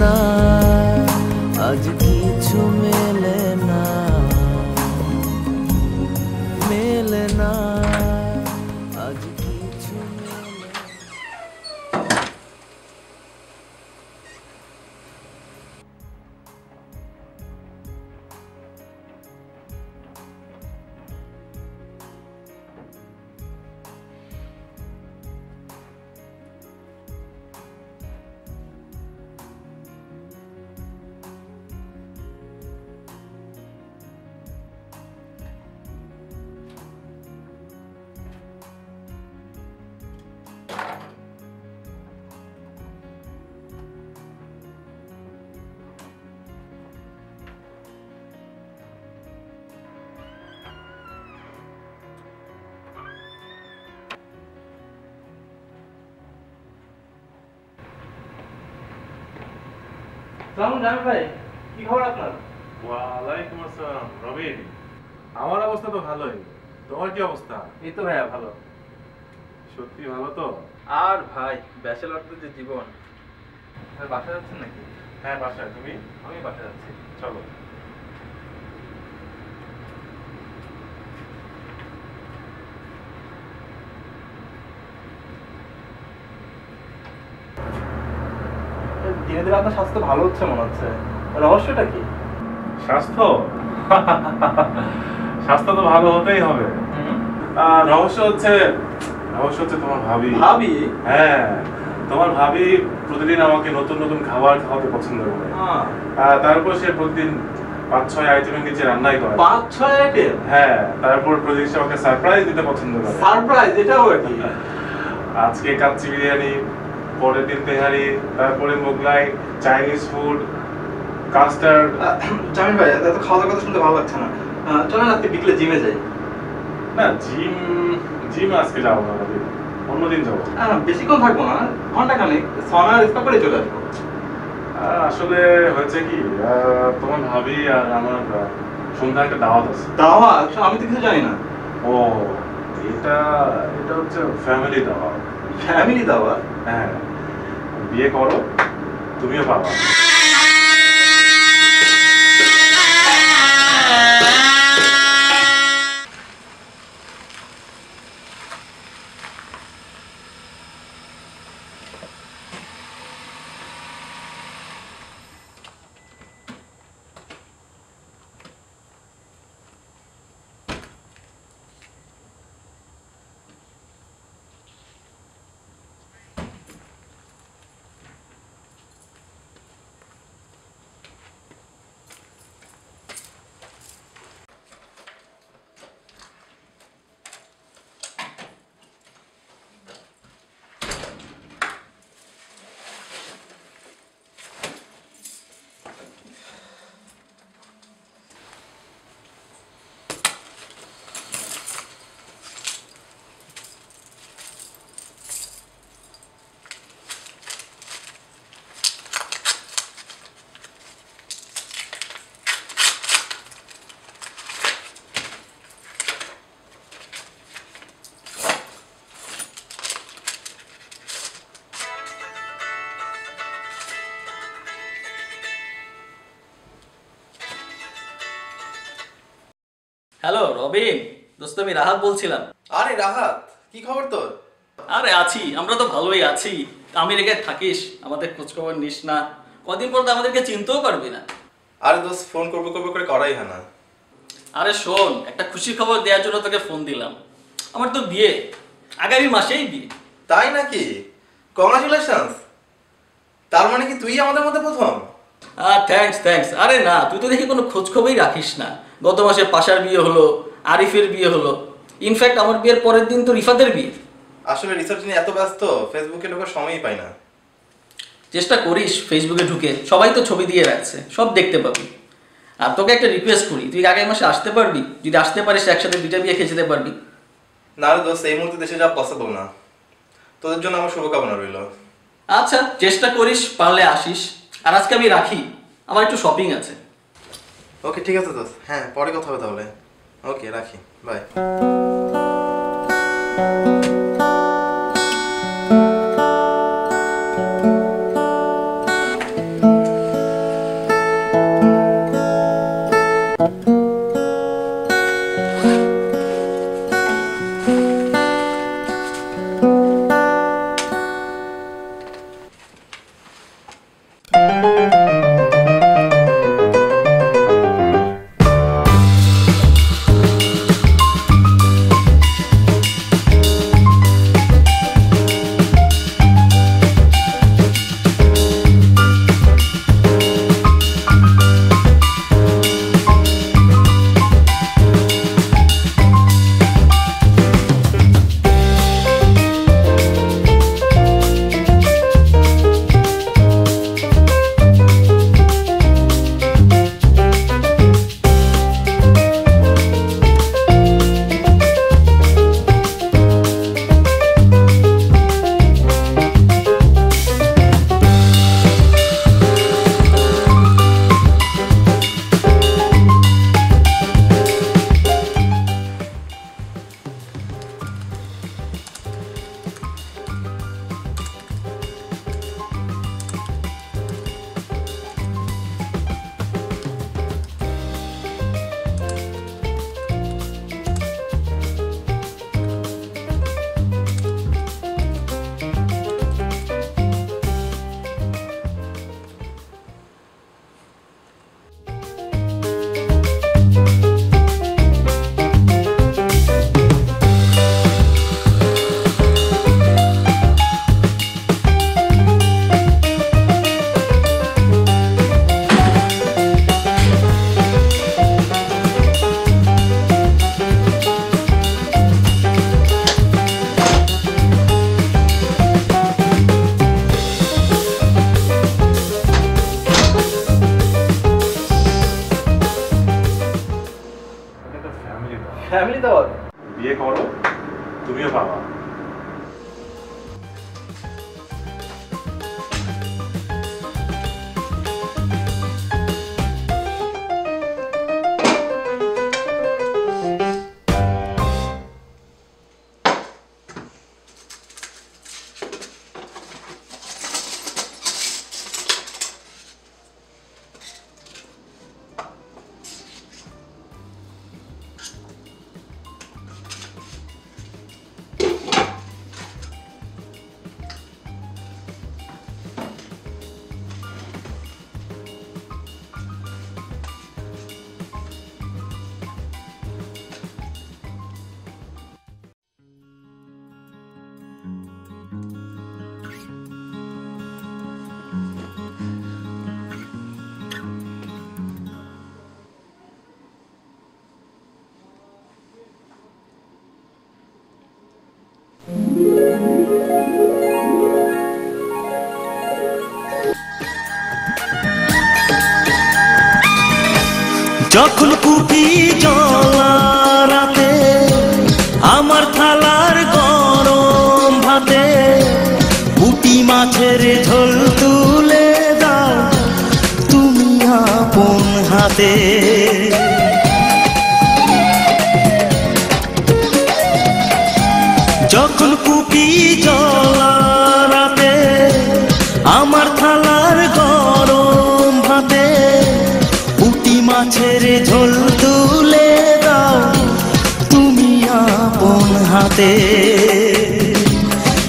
না, আজ কিছু মেলে না, মেলে না, আজ কিছু মেলে না। জামিল ভাই, কি খবর আপনার? ওয়ালাইকুম আসসালাম রবিন। আমার অবস্থা তো ভালোই, তোমার কি অবস্থা? এই তো ভাইয়া ভালো। সত্যি ভালো তো? আর ভাই ব্যাচেলরদের যে জীবন। বাসায় যাচ্ছেন নাকি? হ্যাঁ বাসায়। তুমি? আমি বাসায় যাচ্ছি। চলো। ধীরে ধীরে আপনার স্বাস্থ্য ভালো হচ্ছে মনে হচ্ছে, রহস্যটা কি? স্বাস্থ্য স্বাস্থ্য তো ভালো হতেই হবে। রহস্য হচ্ছে তোমার ভাবি। ভাবি? হ্যাঁ, তোমার ভাবি প্রতিদিন আমাকে নতুন নতুন খাবার খাওয়াতে পছন্দ করে। তারপর সে প্রতিদিন 5-6 আইটেমের নিচে রান্নাই করে। 5-6 আইটেম? হ্যাঁ, তারপর প্রতিদিন সে আমাকে সারপ্রাইজ দিতে পছন্দ করে। সারপ্রাইজ? এটাও কি? আজকে কাচ্চি বিরিয়ানি, পরের দিন তেহারি, তারপরে Mughlai, Chinese food, custard. Jamil ভাই, এত খাওয়া দাওয়ার কথা শুনতে ভালো লাগছে না। চলেন আজকে বিকেলে জিমে যাই। না, জিম আজকে যাবো না, অন্যদিন যাবো। বেশিক্ষণ থাকবো না, ঘন্টাখানেক, সনার স্টপ করে চলে আসবো। আসলে হয়েছে কি, তোমার ভাবি আর আমার সন্ধ্যা একটা দাওয়াত আছে। দাওয়াত? আমি তো কিছু জানি না। ও, এটা হচ্ছে ফ্যামিলি দাওয়াত। ফ্যামিলি দাওয়াত? হ্যাঁ, বিয়ে করো, তুমিও পাবা। হ্যালো রবিন, দোস্ত আমি রাহাত বলছিলাম। আরে রাহাত, কি খবর তোর? আরে আছি, আমরা তো ভালোই আছি। আমেরিকায় থাকিস, আমাদের খোঁজখবর নিস না, কদিন পর তো আমাদেরকে চিনতেও পারবি না। আরে দোস্ত, ফোন করবো করবো করে করাই হয় না। আরে শোন, একটা খুশি খবর দেওয়ার জন্য তোকে ফোন দিলাম। আমার তো বিয়ে, আগামী মাসেই বিয়ে। তাই নাকি? কংগ্রাচুলেশনস। তার মানে কি তুই আমাদের মধ্যে প্রথম? থ্যাঙ্কস। আরে না, তুই তো দেখি কোনো খোঁজখবরই রাখিস না। গত মাসে পাশার বিয়ে হলো, আরিফের বিয়ে হলো, ইনফ্যাক্ট আমার বিয়ের পরের দিন তো রিফাতের বিয়ে। আসলে রিসার্চ নিয়ে এত ব্যস্ত, ফেসবুকে ঢোকার সময়ই পাই না। চেষ্টা করিস ফেসবুকে ঢুকে, সবাই তো ছবি দিয়ে রাখছে, সব দেখতে পাবি। আর তোকে একটা রিকোয়েস্ট করি, তুই আগের মাসে আসতে পারবি? যদি আসতে পারিস একসাথে 2টা বিয়ে খেয়ে যেতে পারবি। না রে দোস্ত, এই মুহূর্তে দেশে যাওয়া পসিবল না। তোদের জন্য আমার শুভকামনা রইল। আচ্ছা, চেষ্টা করিস, পারলে আসিস। আর আজকে আমি রাখি, আমার একটু শপিং আছে। ওকে ঠিক আছে দোস্ত, হ্যাঁ পরে কথা হবে তাহলে। ওকে রাখি, বাই। তুমিও পাবা। যখন কুপি জ্বলা রাতে আমার থালার গরম ভাতে পুঁটি মাছের ঝোল তুলে দাও তুমি আপন হাতে। যখন কুপি জ্বলা রাতে আমার থালার গরম ভাতে পুঁটি মাছের ঝোল তুলে দাও তুমি আপন হাতে।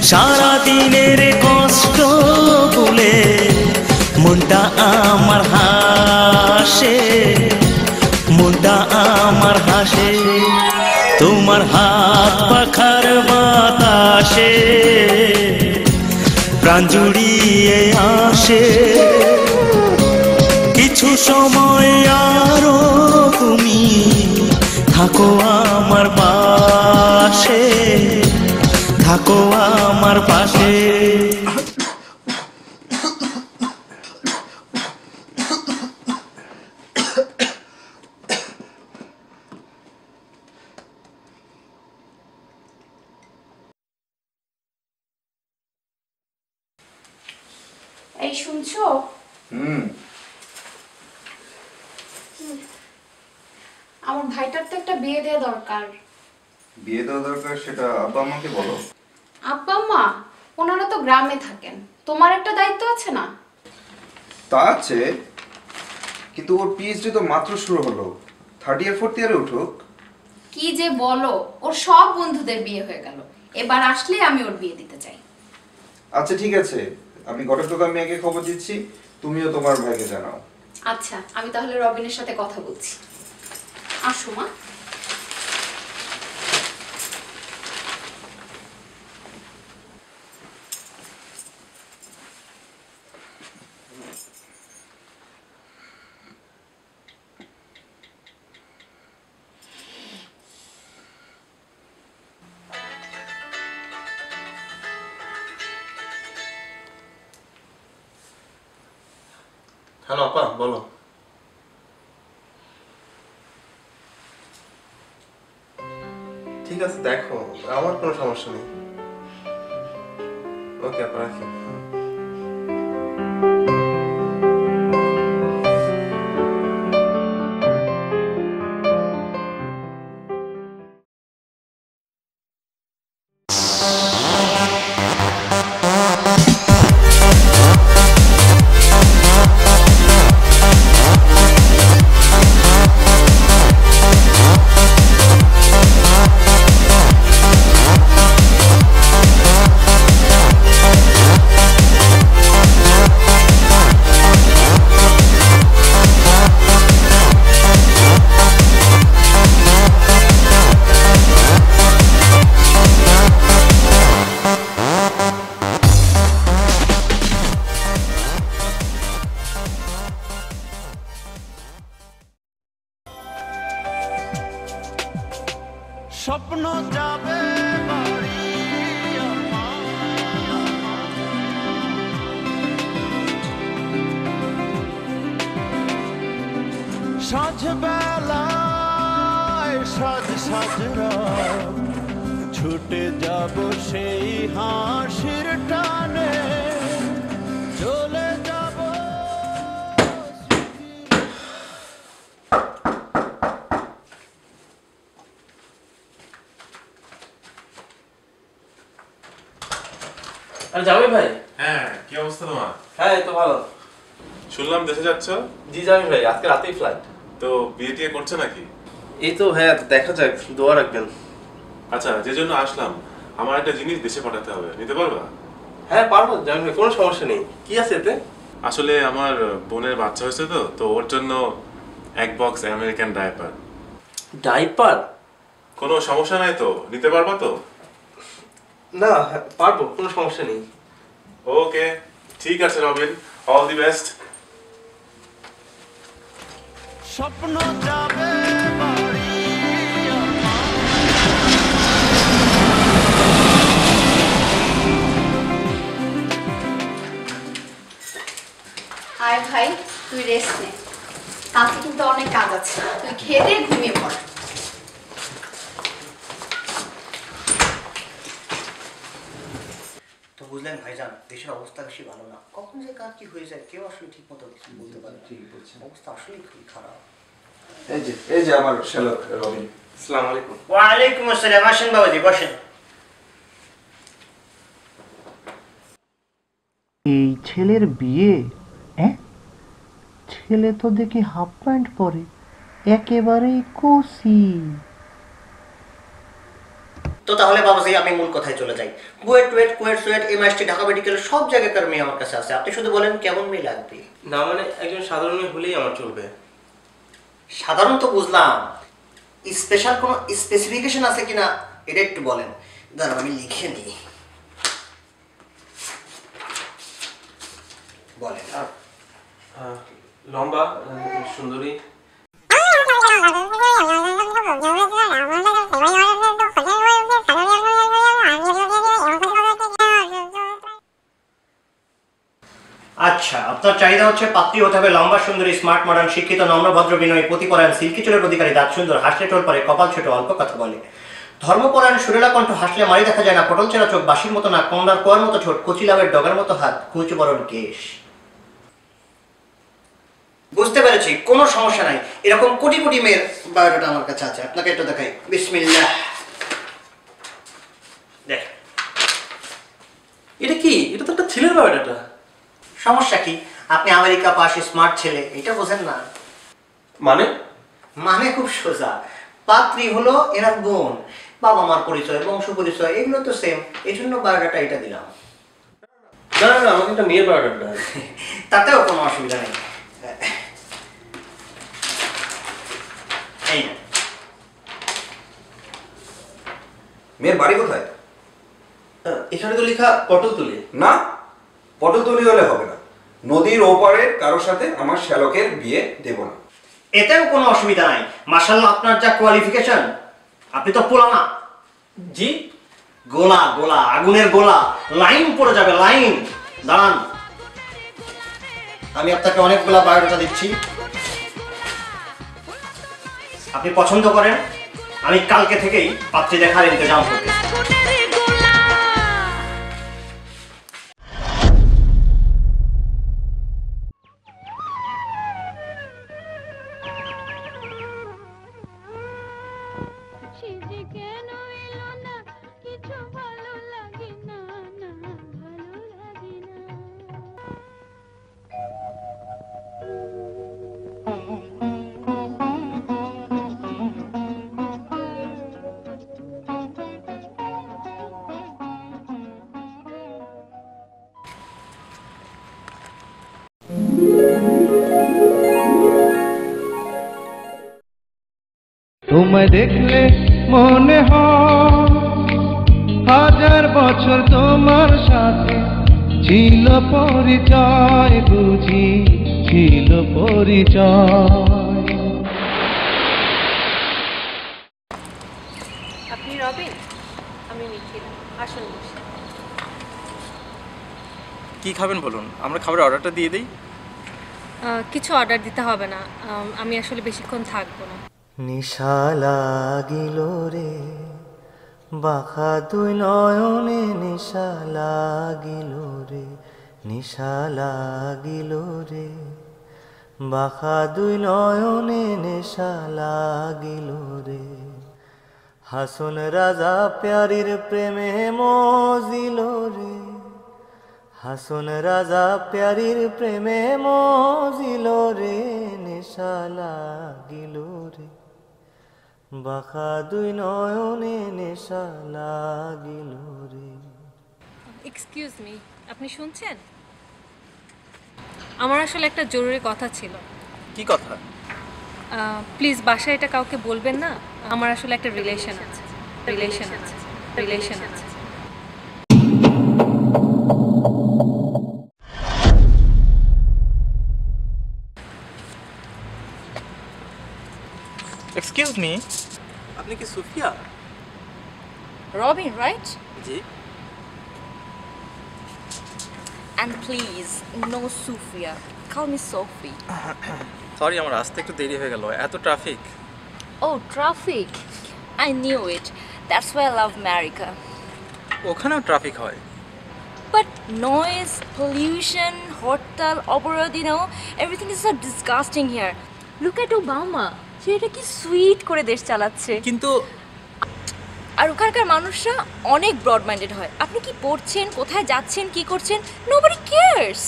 সারাদিনের কষ্ট ভুলে মনটা আমার হাসে, মনটা আমার হাসে তোমার হাত পাখার বাতাসে প্রাণ জুড়িয়ে আসে। কিছু সময় আরো তুমি থাকো আমার পাশে, থাকো আমার পাশে। এই শুনছো? আমার ভাইটার তো একটা বিয়ে দেওয়া দরকার। বিয়ে দেওয়া দরকার, সেটা আব্বা আমাকে বলো। আব্বা আম্মা ওনারা তো গ্রামে থাকেন, তোমার একটা দায়িত্ব আছে না? তা আছে, কিন্তু ওর পিএইচডি তো মাত্র শুরু হলো, 3rd ইয়ার 4th ইয়ারে উঠুক। কি যে বলো, ওর সব বন্ধুদের বিয়ে হয়ে গেল, এবার আসলে আমি ওর বিয়ে দিতে চাই। আচ্ছা ঠিক আছে, আমি ঘটক দোকান মেয়েকে খবর দিচ্ছি, তুমিও তোমার ভাইকে জানাও। আচ্ছা, আমি তাহলে রবিনের সাথে কথা বলছি। আসো মা। হ্যালো আপা, বলো। ঠিক আছে, দেখো, আমার কোনো সমস্যা নেই। ওকে আপা, রাখি। স্বপ্ন যাবে বাড়ি সাজ বেলায় সাজ সাজ ছুটে যাব সেই হাসির টানে, চলে যাব আর যাবে ভাই? হ্যাঁ, কি অবস্থা তোমার? হ্যাঁ এই তো ভালো। শুনলাম দেশে যাচ্ছ? জি যাবে ভাই, আজকে রাতেই ফ্লাইট। তো বিয়ে টিয়ে করছো নাকি? এই তো ভাইয়া, দেখা যাক, দোয়া রাখবেন। আচ্ছা, যে জন্য আসলাম, আমার একটা জিনিস দেশে পাঠাতে হবে, নিতে পারবা? হ্যাঁ পারবো জামি ভাই, কোনো সমস্যা নেই। কি আছে এতে? আসলে আমার বোনের বাচ্চা হয়েছে, তো ওর জন্য এক বক্স আমেরিকান ডায়াপার। ডাইপার? কোনো সমস্যা নাই তো? নিতে পারবা তো? না পারবো, কোনো সমস্যা নেই। ওকে, ঠিক আছে রবিন, অল দি বেস্ট। স্বপ্ন যাবে বাড়ি আমার। আয় ভাই, তুই রেস্ট নে, কালকে কিন্তু অনেক কাজ আছে, তুই খেয়ে দিয়ে ঘুমিয়ে পড়। তো বুঝলেন ভাইজান, দেশের অবস্থা বেশি ভালো না, কখন যে কার কি হয়ে যায় কেউ আসলে ঠিক মতো কিছু বলতে পারে না। ঠিক বলছেন। অবস্থা আসলেই খুবই খারাপ। এই যে আমার শ্যালক রবিন। আসসালামু আলাইকুম। ওয়ালাইকুম আসসালাম, আসেন বাবাজি বসেন। এই ছেলের বিয়ে? হ্যাঁ, ছেলে তো দেখি হাফ প্যান্ট পরে, একেবারেই কচি। তো তাহলে বাবাজি আমি মূল কথায় চলে যাই। KUET suit MIST Dhaka medical সব জায়গাকার মেয়ে আমার কাছে আছে, আপনি শুধু বলেন কেমন মেয়ে লাগবে। না মানে একজন সাধারণ মেয়ে হলেই আমার চলবে। সাধারণ তো বুঝলাম, স্পেশাল কোনো স্পেসিফিকেশন আছে কিনা এটা একটু বলেন। দাঁড়ান আমি লিখে নিই, বলেন। লম্বা, সুন্দরী। আচ্ছা, আপনার চাহিদা হচ্ছে পাত্রী হতে হবে লম্বা, সুন্দরী, স্মার্ট, মডার্ন, শিক্ষিত, নম্র, ভদ্র, বিনয়ী, পতিপরায়ণ, সিল্কি চুলের অধিকারী, দাঁত সুন্দর, হাসলে টোল পারে, কপাল ছোট, অল্প কথা বলে, ধর্মপরায়ণ, সুরেলা কণ্ঠ, হাসলে মারি দেখা যায় না, পটল চেরা চোখ, বাঁশির মতো না, কমলার কোয়ার মতো ঠোঁট, কচি লাভের ডগার মতো হাত, কুচু বরণ কেশ। বুঝতে পেরেছি, কোনো সমস্যা নাই। এরকম কোটি কোটি মেয়ের বায়োডাটা আমার কাছে আছে, আপনাকে একটু দেখাই। বিসমিল্লাহ, দেখ। এটা কি? এটা তো একটা ছেলের বায়োডাটা। সমস্যা কি? আপনি আমেরিকা পাশ, স্মার্ট ছেলে, এটা বোঝেন না? মানে? মানে খুব সোজা, পাত্রী হলো এনার বোন, বাবা মার পরিচয়, বংশ পরিচয় এগুলো তো সেম, এই জন্য বায়োডাটা এটা দিলাম। না না না, আমাকে একটা মেয়ের বায়োডাটা। তাতেও কোনো অসুবিধা নেই। এই না, মেয়ের বাড়ি কোথায়? এখানে তো লেখা পটলতলী। না, পটলতলী হলে হবে না, নদীর ওপারের কারোর সাথে আমার শ্যালকের বিয়ে দেব না। এতেও কোনো অসুবিধা নাই। মাশাআল্লাহ, আপনার যা কোয়ালিফিকেশন, আপনি তো পোলা না। জি? গোলা গোলা, আগুনের গোলা, লাইন পড়ে যাবে, লাইন। দাঁড়ান, আমি আপনাকে অনেকগুলা বায়োডাটা দিচ্ছি, আপনি পছন্দ করেন, আমি কালকে থেকেই পাত্রী দেখার ইন্তজাম করতে। তোমায় দেখলে মনে হয় হাজার বছর তোমার সাথে ছিল পরিচয়, বুঝি ছিল পরিচয়। আপনি রবিন? আমি মিথিলা, আসুন বসে। কি খাবেন বলুন, আমরা খাবারের অর্ডারটা দিয়ে দিই। কিছু অর্ডার দিতে হবে না, আমি আসলে বেশিক্ষণ থাকবো না। নিশা লাগিল রে বাঁকা দুই নয়নে নিশা লাগিল রে, নিশা লাগিল রে, বাঁকা দুই নয়নে নেশা লাগিল রে। হাসন রাজা প্যারির প্রেমে মজিল রে, হাসন রাজা প্যারির প্রেমে মজিল রে, নেশা লাগিল রে, বাঁকা দুই নয়নে নেশা লাগিল রে। এক্সকিউজ মি, আপনি শুনছেন? আমার আসলে একটা জরুরি কথা ছিল। কি কথা? প্লিজ বাসায় এটা কাউকে বলবেন না। আমার আসলে একটা রিলেশন আছে, রিলেশন আছে, রিলেশন আছে। এক্সকিউজ মি, আপনি কি Sufia? Robin, right? G. And please, no Sufia. Call me Sophie. Sorry, আমার আসতে একটু দেরি হয়ে গেল, এত traffic. Oh, traffic. I knew it. That's why I love America. ওখানেও ট্রাফিক হয়? But noise, pollution, hotel, অবরোধ, you know, everything is so disgusting here. Look at Obama. সে এটা কি সুইট করে দেশ চালাচ্ছে। কিন্তু আর ওখানকার মানুষরা অনেক ব্রড মাইন্ডেড হয়। আপনি কি পড়ছেন, কোথায় যাচ্ছেন, কি করছেন, নোবডি কেয়ারস।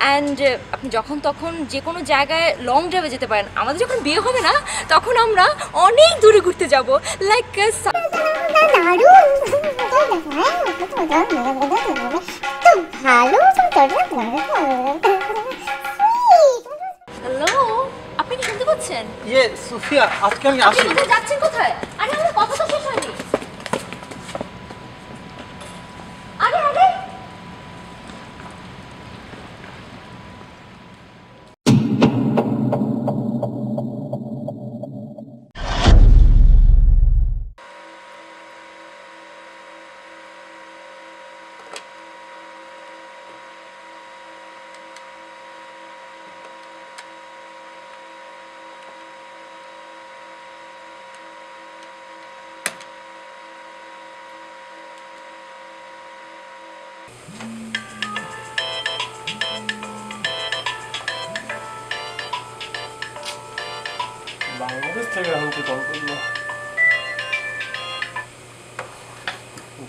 অ্যান্ড আপনি যখন তখন যে কোনো জায়গায় লং ড্রাইভে যেতে পারেন। আমাদের যখন বিয়ে হবে না, তখন আমরা অনেক দূরে ঘুরতে যাব, লাইক হ্যালো, আপনি কি শুনতে পাচ্ছেন? ইয়ে সুফিয়া, আজকে আমি আসি। কোথায় যাচ্ছেন, কোথায়? আরে আমার কথা তো শেষ হয়নি। আরে আরে বাংলাদেশ থেকে এখন কি কল করলো?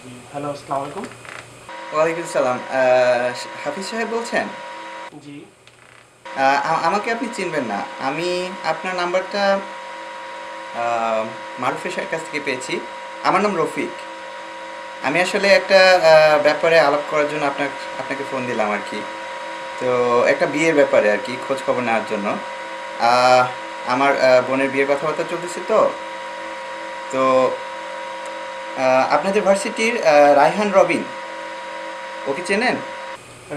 জি, হ্যালো, আসসালামু আলাইকুম। ওয়ালাইকুম সালাম। হাফিজ সাহেব বলছেন? জি। আমাকে আপনি চিনবেন না, আমি আপনার নাম্বারটা মারুফের কাছ থেকে পেয়েছি। আমার নাম রফিক। আমি আসলে একটা ব্যাপারে আলাপ করার জন্য আপনাকে ফোন দিলাম আর কি। তো একটা বিয়ের ব্যাপারে আর কি, খোঁজ খবর নেওয়ার জন্য। আমার বোনের বিয়ের কথাবার্তা চলতেছে। তো আপনাদের ভার্সিটির রায়হান রবিন, ওকে চেনেন?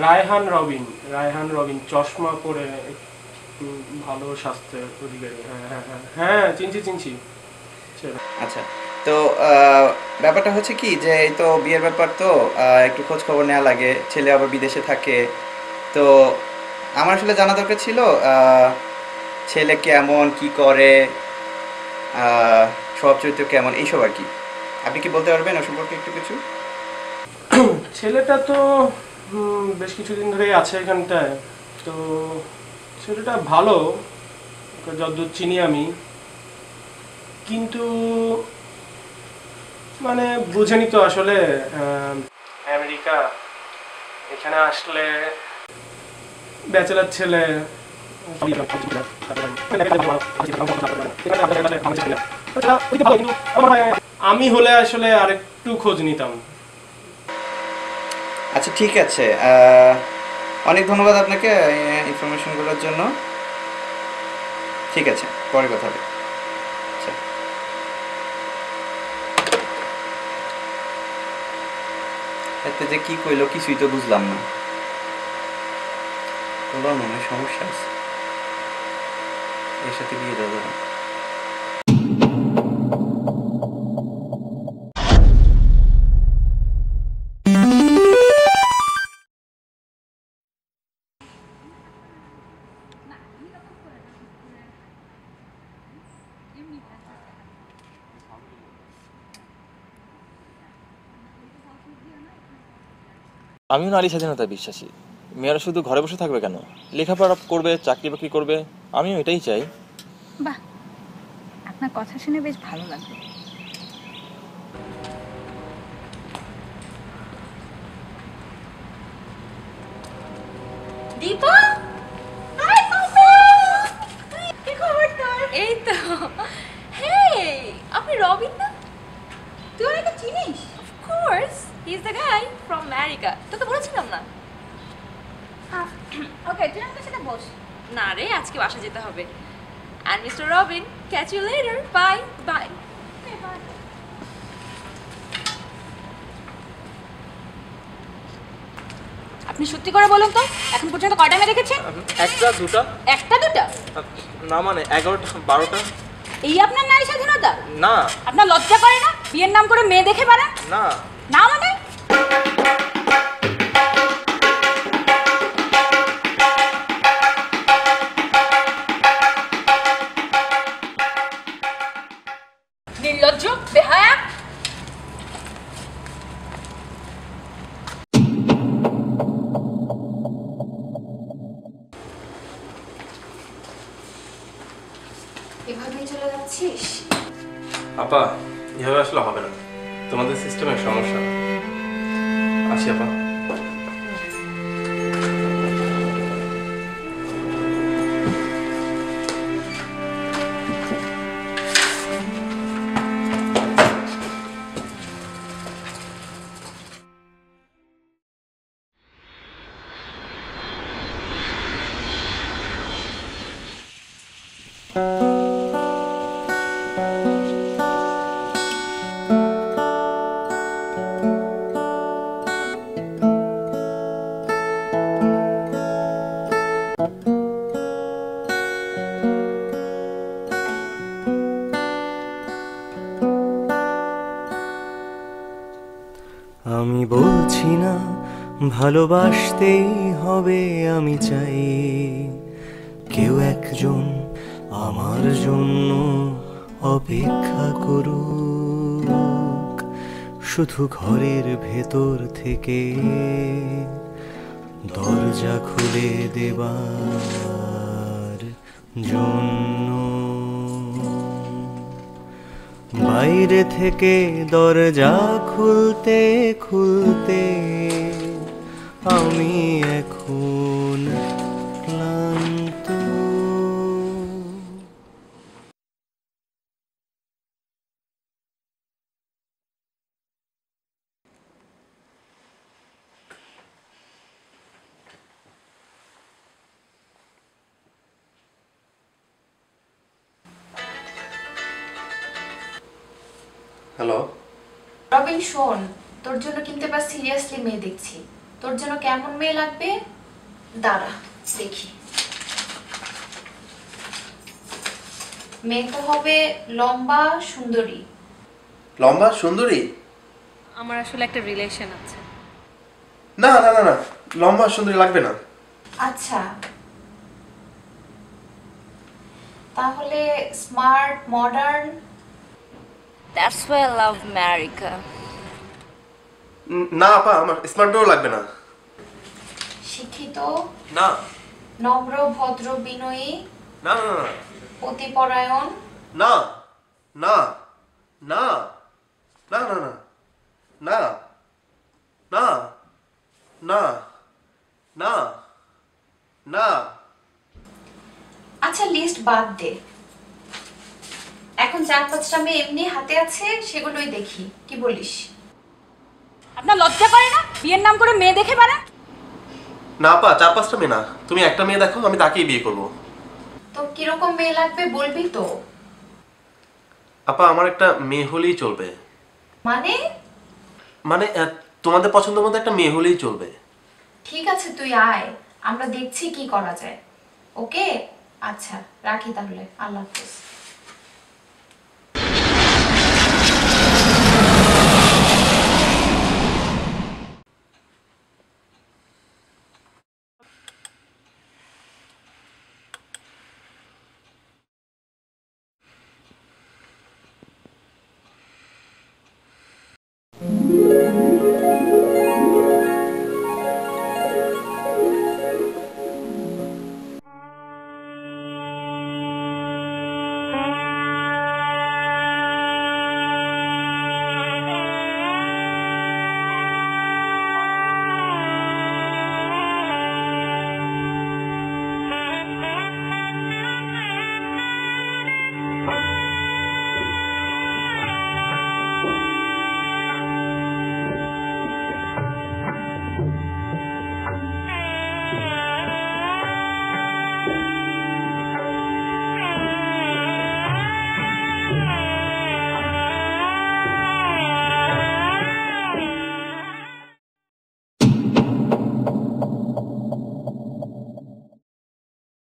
রায়হান রবিন চশমা পরে, একটু ভালো স্বাস্থ্যের অধিকারী। হ্যাঁ, চিনছি। আচ্ছা, তো ব্যাপারটা হচ্ছে কি যে এই তো বিয়ের ব্যাপার, তো একটু খোঁজ খবর নেওয়া লাগে। ছেলে আবার বিদেশে থাকে, তো আমার আসলে জানা দরকার ছিল ছেলে কেমন, কি করে, স্বভাব চরিত্র কেমন, এইসব আর কি। আপনি কি বলতে পারবেন ও সম্পর্কে একটু কিছু? ছেলেটা তো বেশ কিছুদিন ধরেই আছে এখানটায়। তো ছেলেটা ভালো, যতদূর চিনি আমি, কিন্তু মানে বুঝেনি তো আসলে আমেরিকা, এখানে আসলে ব্যাচেলার ছেলে, আমি হলে আসলে আরেকটু খোঁজ নিতাম। আচ্ছা, ঠিক আছে, অনেক ধন্যবাদ আপনাকে ইনফরমেশনগুলোর জন্য। ঠিক আছে, পরে কথা হবে। আচ্ছা, এতে যে কি কইলো কিছুই তো বুঝলাম না। মনে হয় সমস্যা আছে, এর সাথে বিয়ে দেওয়া যাবে। আমিও নারী স্বাধীনতায় বিশ্বাসী। মেয়েরা শুধু ঘরে বসে থাকবে কেন, লেখাপড়া করবে, চাকরি বাকরি করবে, আমিও এটাই চাই। বাহ, আপনার কথা শুনে বেশ ভালো লাগলো। দীপা, হাই পাপা, কি খবর তোর? এই তো। হেই, আপনি রবিন না? তুই ওনাকে চিনিস? Of course, he is the guy from America. তোকে বলেছিলাম না? ওকে, তুই আমার সাথে বস। না রে, আজকে বাসা যেতে হবে। And Mr. Robin, catch you later. Bye. Bye. Okay, bye. আপনি সত্যি করে বলুন তো, এখন পর্যন্ত কয়টা মেয়ে দেখেছেন? একটা দুটা। একটা দুটা? না মানে 11টা 12টা। এই আপনার নারী স্বাধীনতা? না। আপনার লজ্জা করে না বিয়ের নাম করে মেয়ে দেখে বেড়ান? না। না মানে? নির্লজ্জ, বেহায়া। এভাবেই চলে যাচ্ছিস? আপা, এভাবে আসলে হবে না, তোমাদের সিস্টেমের সমস্যা। আসি আপা। আমি বলছি না ভালোবাসতেই হবে, আমি চাই কেউ একজন আমার জন্য অপেক্ষা করুক, শুধু ঘরের ভেতর থেকে দরজা খুলে দেবার জন্য। বাইরে থেকে দরজা খুলতে খুলতে আমি এখন ক্লান্ত। হ্যালো রবিন, শোন, তোর জন্য কিন্তু এবার সিরিয়াসলি মেয়ে দেখছি। তোর জন্য কেমন মেয়ে লাগবে দাঁড়া দেখি। মেয়েটা হবে লম্বা সুন্দরী। লম্বা সুন্দরী? আমার আসলে একটা রিলেশন আছে। না না না না, লম্বা সুন্দরী লাগবে না। আচ্ছা, তাহলে smart modern. That's why I love America. না আপা, আমার স্মার্ট বউ লাগবে না। শিক্ষিত? না। নম্র ভদ্র বিনয়ী? না না না। পতিপরায়ণ? না না না না না না না না না না না। আচ্ছা, লিস্ট বাদ দে। এখন 4-5টা মেয়ে এমনি হাতে আছে, সেগুলোই দেখি, কি বলিস? আপনার লজ্জা করে না বিয়ের নাম করে মেয়ে দেখে বেড়ান? না আপা, 4-5টা মেয়ে না, তুমি একটা মেয়ে দেখো, আমি তাকেই বিয়ে করব। তোর কিরকম মেয়ে লাগবে বলবি তো? আপা, আমার একটা মেয়ে হলেই চলবে। মানে? মানে তোমাদের পছন্দের মতো একটা মেয়ে হলেই চলবে। ঠিক আছে, তুই আয়, আমরা দেখছি কি করা যায়। ওকে, আচ্ছা রাখি তাহলে, আল্লাহ হাফেজ।